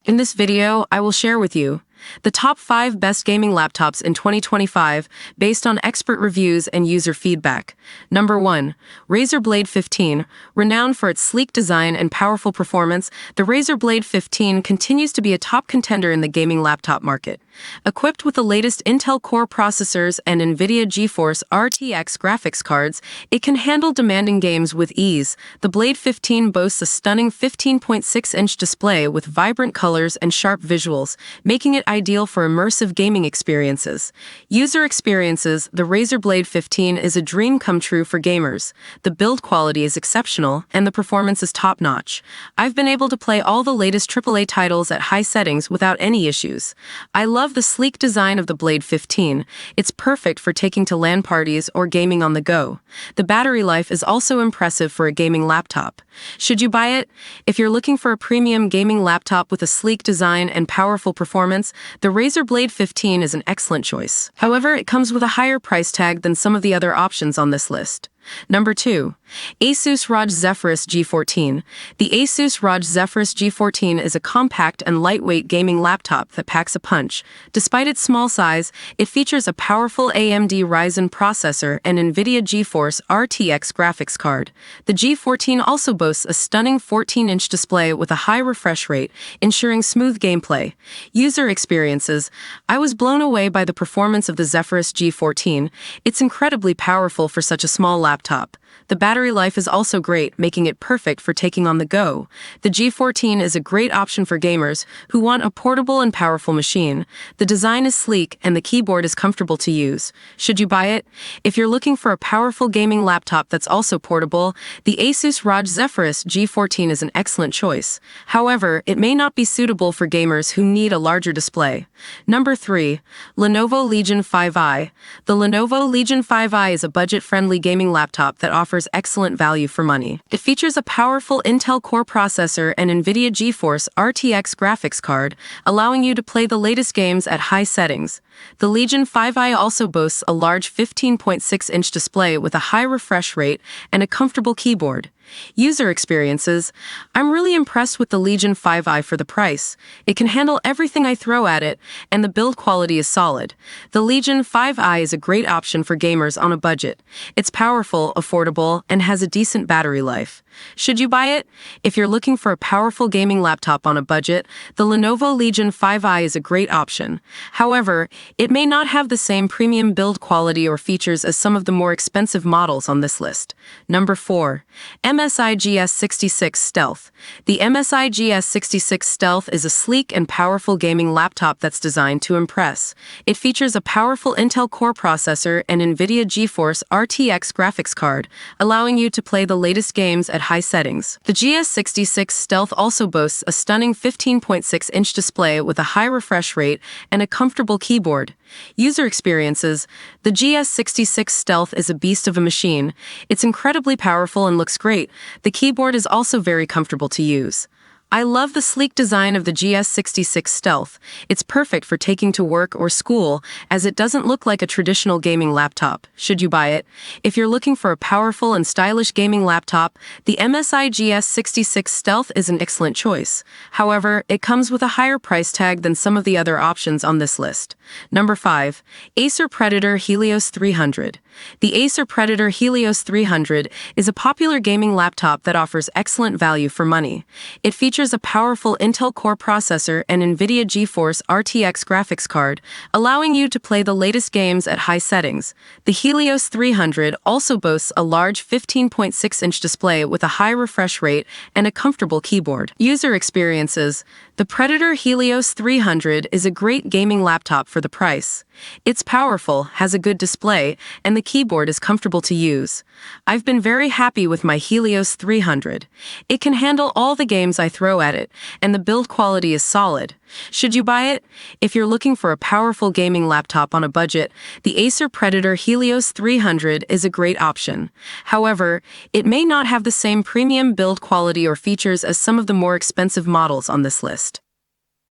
In this video, I will share with you the top 5 best gaming laptops in 2025 based on expert reviews and user feedback. Number 1. Razer Blade 15. Renowned for its sleek design and powerful performance, the Razer Blade 15 continues to be a top contender in the gaming laptop market. Equipped with the latest Intel Core processors and NVIDIA GeForce RTX graphics cards, it can handle demanding games with ease. The Blade 15 boasts a stunning 15.6-inch display with vibrant colors and sharp visuals, making it ideal for immersive gaming experiences. User experiences. The Razer Blade 15 is a dream come true for gamers. The build quality is exceptional, and the performance is top-notch. I've been able to play all the latest AAA titles at high settings without any issues. I love the sleek design of the Blade 15. It's perfect for taking to LAN parties or gaming on the go. The battery life is also impressive for a gaming laptop. Should you buy it? If you're looking for a premium gaming laptop with a sleek design and powerful performance, the Razer Blade 15 is an excellent choice. However, it comes with a higher price tag than some of the other options on this list. Number 2. Asus ROG Zephyrus G14. The Asus ROG Zephyrus G14 is a compact and lightweight gaming laptop that packs a punch. Despite its small size, it features a powerful AMD Ryzen processor and NVIDIA GeForce RTX graphics card. The G14 also boasts a stunning 14-inch display with a high refresh rate, ensuring smooth gameplay. User experiences. I was blown away by the performance of the Zephyrus G14. It's incredibly powerful for such a small laptop. The battery life is also great, making it perfect for taking on the go. The G14 is a great option for gamers who want a portable and powerful machine. The design is sleek and the keyboard is comfortable to use. Should you buy it? If you're looking for a powerful gaming laptop that's also portable, the Asus ROG Zephyrus G14 is an excellent choice. However, it may not be suitable for gamers who need a larger display. Number 3. Lenovo Legion 5i. The Lenovo Legion 5i is a budget-friendly gaming laptop that offers excellent value for money. It features a powerful Intel Core processor and NVIDIA GeForce RTX graphics card, allowing you to play the latest games at high settings. The Legion 5i also boasts a large 15.6-inch display with a high refresh rate and a comfortable keyboard. User experiences. I'm really impressed with the Legion 5i for the price. It can handle everything I throw at it, and the build quality is solid. The Legion 5i is a great option for gamers on a budget. It's powerful, affordable, and has a decent battery life. Should you buy it? If you're looking for a powerful gaming laptop on a budget, the Lenovo Legion 5i is a great option. However, it may not have the same premium build quality or features as some of the more expensive models on this list. Number 4. MSI GS66 Stealth. The MSI GS66 Stealth is a sleek and powerful gaming laptop that's designed to impress. It features a powerful Intel Core processor and NVIDIA GeForce RTX graphics card, allowing you to play the latest games at high settings. The GS66 Stealth also boasts a stunning 15.6-inch display with a high refresh rate and a comfortable keyboard. User experiences. The GS66 Stealth is a beast of a machine. It's incredibly powerful and looks great. The keyboard is also very comfortable to use. I love the sleek design of the GS66 Stealth. It's perfect for taking to work or school, as it doesn't look like a traditional gaming laptop. Should you buy it? If you're looking for a powerful and stylish gaming laptop, the MSI GS66 Stealth is an excellent choice. However, it comes with a higher price tag than some of the other options on this list. Number 5. Acer Predator Helios 300. The Acer Predator Helios 300 is a popular gaming laptop that offers excellent value for money. It features a powerful Intel Core processor and NVIDIA GeForce RTX graphics card, allowing you to play the latest games at high settings. The Helios 300 also boasts a large 15.6-inch display with a high refresh rate and a comfortable keyboard. User experiences. The Predator Helios 300 is a great gaming laptop for the price. It's powerful, has a good display, and the keyboard is comfortable to use. I've been very happy with my Helios 300. It can handle all the games I throw at it, and the build quality is solid. Should you buy it? If you're looking for a powerful gaming laptop on a budget, the Acer Predator Helios 300 is a great option. However, it may not have the same premium build quality or features as some of the more expensive models on this list.